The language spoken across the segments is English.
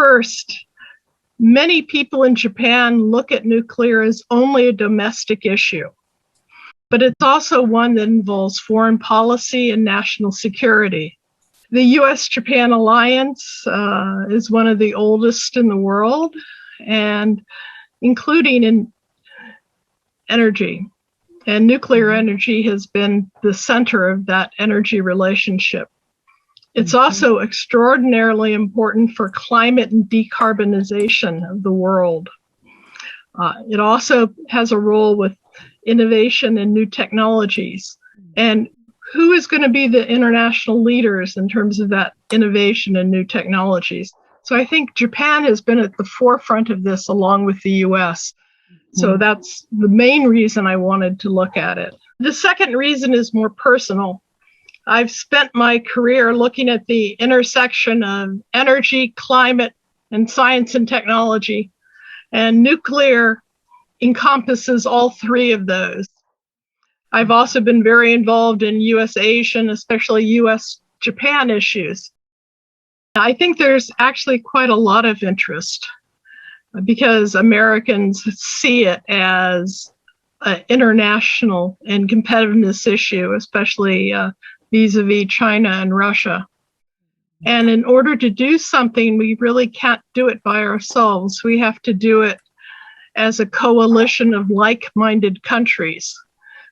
First, many people in Japan look at nuclear as only a domestic issue, but it's also one that involves foreign policy and national security. The US-Japan alliance is one of the oldest in the world, and including in energy. And nuclear energy has been the center of that energy relationship. It's also extraordinarily important for climate and decarbonization of the world. It also has a role with innovation and new technologies. And who is going to be the international leaders in terms of that innovation and new technologies? So I think Japan has been at the forefront of this along with the US. So that's the main reason I wanted to look at it. The second reason is more personal. I've spent my career looking at the intersection of energy, climate, and science and technology. And nuclear encompasses all three of those. I've also been very involved in US-Asian, especially US-Japan issues. I think there's actually quite a lot of interest because Americans see it as an international and competitiveness issue, especially vis-a-vis China and Russia. And in order to do something, we really can't do it by ourselves. We have to do it as a coalition of like-minded countries,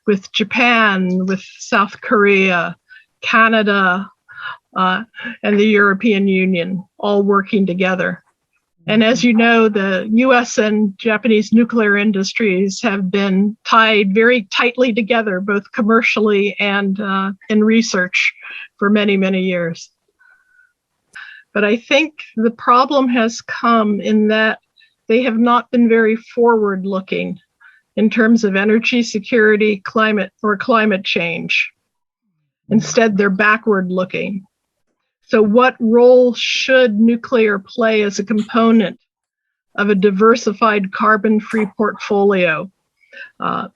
with Japan, with South Korea, Canada, and the European Union, all working together. And as you know, the US and Japanese nuclear industries have been tied very tightly together, both commercially and in research for many, many years. But I think the problem has come in that they have not been very forward-looking in terms of energy security, climate change. Instead, they're backward-looking. So what role should nuclear play as a component of a diversified carbon-free portfolio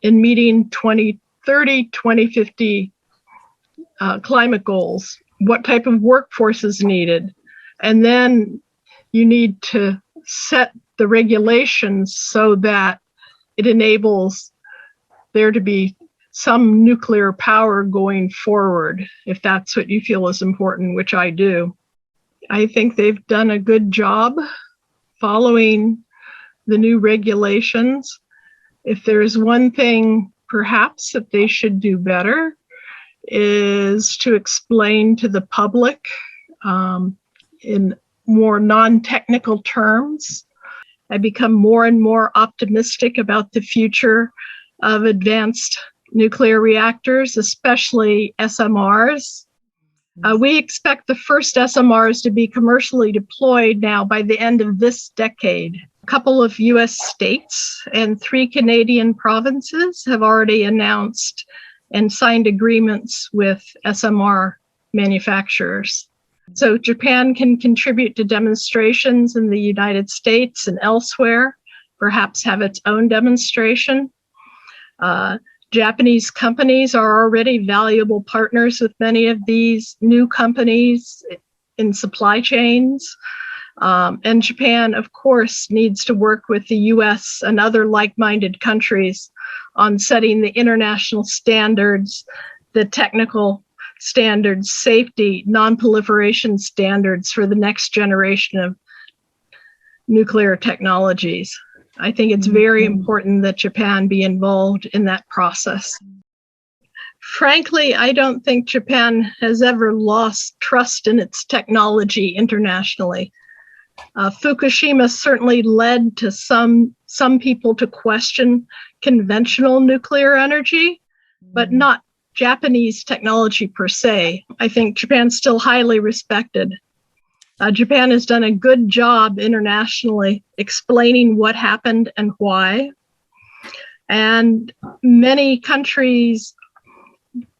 in meeting 2030, 2050 climate goals? What type of workforce is needed? And then you need to set the regulations so that it enables there to be some nuclear power going forward, if that's what you feel is important, which I do. I think they've done a good job following the new regulations. If there's one thing perhaps that they should do better is to explain to the public in more non-technical terms. I become more and more optimistic about the future of advanced nuclear reactors, especially SMRs. We expect the first SMRs to be commercially deployed now by the end of this decade. A couple of US states and 3 Canadian provinces have already announced and signed agreements with SMR manufacturers. So Japan can contribute to demonstrations in the United States and elsewhere, perhaps have its own demonstration. Japanese companies are already valuable partners with many of these new companies in supply chains. And Japan, of course, needs to work with the US and other like-minded countries on setting the international standards, the technical standards, safety, non-proliferation standards for the next generation of nuclear technologies. I think it's very important that Japan be involved in that process. Frankly, I don't think Japan has ever lost trust in its technology internationally. Fukushima certainly led to some people to question conventional nuclear energy, but not Japanese technology per se. I think Japan's still highly respected. Japan has done a good job internationally explaining what happened and why. And many countries,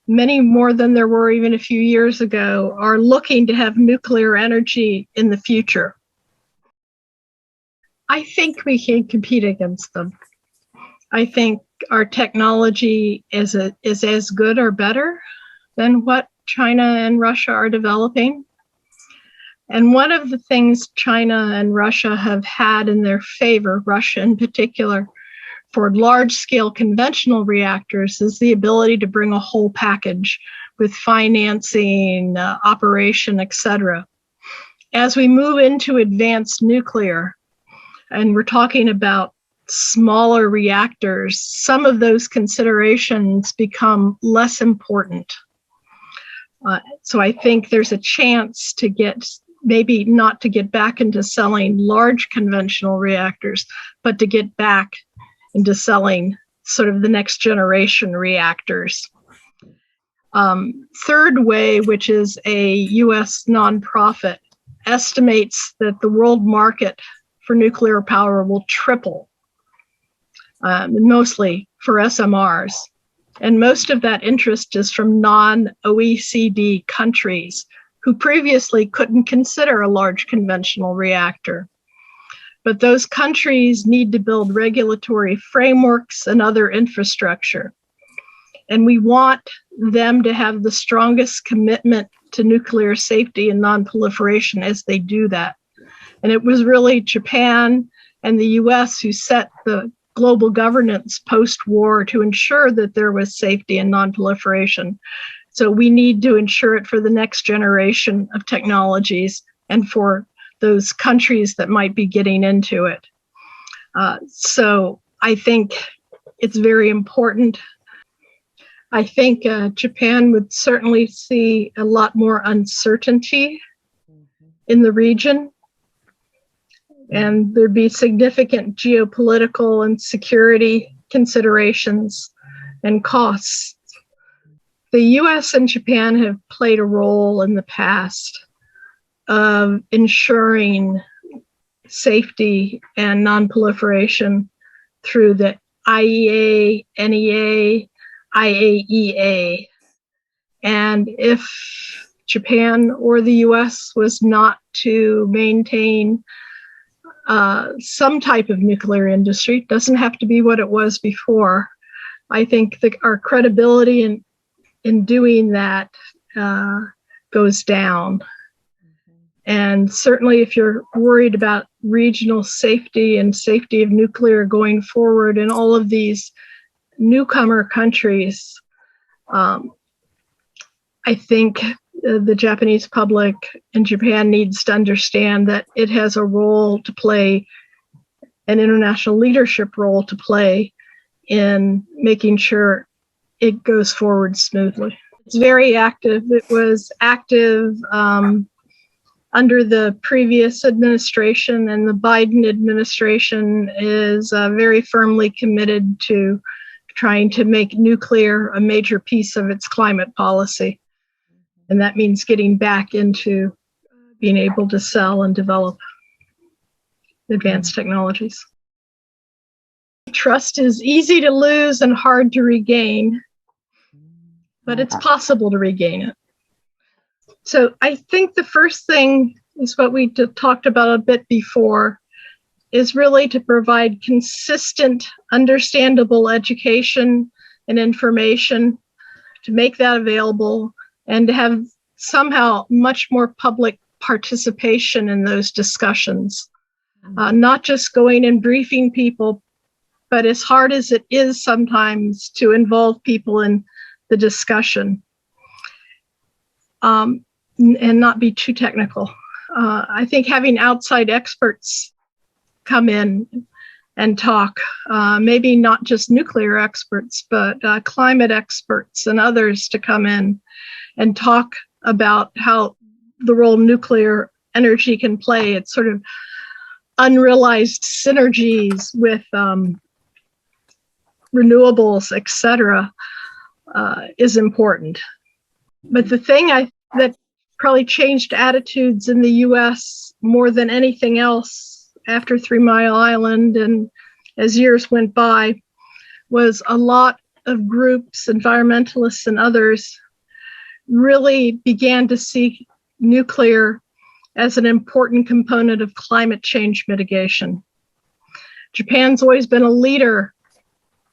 many more than there were even a few years ago, are looking to have nuclear energy in the future. I think we can compete against them. I think our technology is as good or better than what China and Russia are developing. And one of the things China and Russia have had in their favor, Russia in particular, for large-scale conventional reactors is the ability to bring a whole package with financing, operation, etc. As we move into advanced nuclear, and we're talking about smaller reactors, some of those considerations become less important. So I think there's a chance to maybe not to get back into selling large conventional reactors, but to get back into selling sort of the next generation reactors. Third Way, which is a US nonprofit, estimates that the world market for nuclear power will triple, mostly for SMRs. And most of that interest is from non-OECD countries who previously couldn't consider a large conventional reactor. But those countries need to build regulatory frameworks and other infrastructure. And we want them to have the strongest commitment to nuclear safety and non-proliferation as they do that. And it was really Japan and the US who set the global governance post-war to ensure that there was safety and non-proliferation. So we need to ensure it for the next generation of technologies and for those countries that might be getting into it. So I think it's very important. I think Japan would certainly see a lot more uncertainty in the region, and there'd be significant geopolitical and security considerations and costs. The US and Japan have played a role in the past of ensuring safety and non-proliferation through the IEA, NEA, IAEA. And if Japan or the US was not to maintain some type of nuclear industry, it doesn't have to be what it was before, I think our credibility in doing that goes down. And certainly if you're worried about regional safety and safety of nuclear going forward in all of these newcomer countries, I think the Japanese public and Japan needs to understand that it has a role to play, an international leadership role to play in making sure it goes forward smoothly. It's very active. It was active under the previous administration, and the Biden administration is very firmly committed to trying to make nuclear a major piece of its climate policy. And that means getting back into being able to sell and develop advanced technologies. Trust is easy to lose and hard to regain, but it's possible to regain it. So I think the first thing is what we talked about a bit before, is really to provide consistent, understandable education and information, to make that available, and to have somehow much more public participation in those discussions. Not just going and briefing people, but as hard as it is sometimes to involve people in the discussion, and not be too technical. I think having outside experts come in and talk, maybe not just nuclear experts, but climate experts and others to come in and talk about how the role nuclear energy can play. It's sort of unrealized synergies with renewables, etc., is important. But the thing that probably changed attitudes in the US more than anything else after 3 Mile Island and as years went by was a lot of groups, environmentalists and others, really began to see nuclear as an important component of climate change mitigation. Japan's always been a leader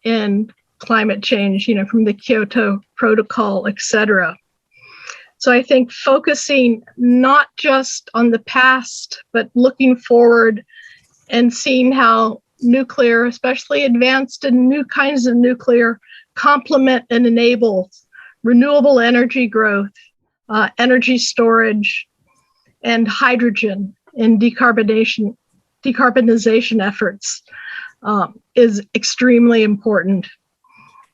in climate change, from the Kyoto Protocol, etc. So I think focusing not just on the past, but looking forward and seeing how nuclear, especially advanced and new kinds of nuclear, complement and enable renewable energy growth, energy storage, and hydrogen in decarbonization efforts is extremely important.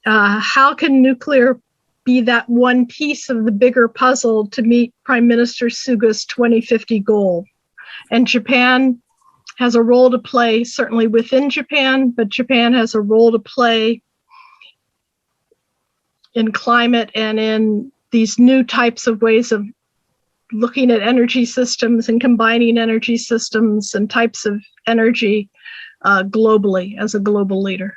How can nuclear be that one piece of the bigger puzzle to meet Prime Minister Suga's 2050 goal? And Japan has a role to play, certainly within Japan, but Japan has a role to play in climate and in these new types of ways of looking at energy systems and combining energy systems and types of energy globally as a global leader.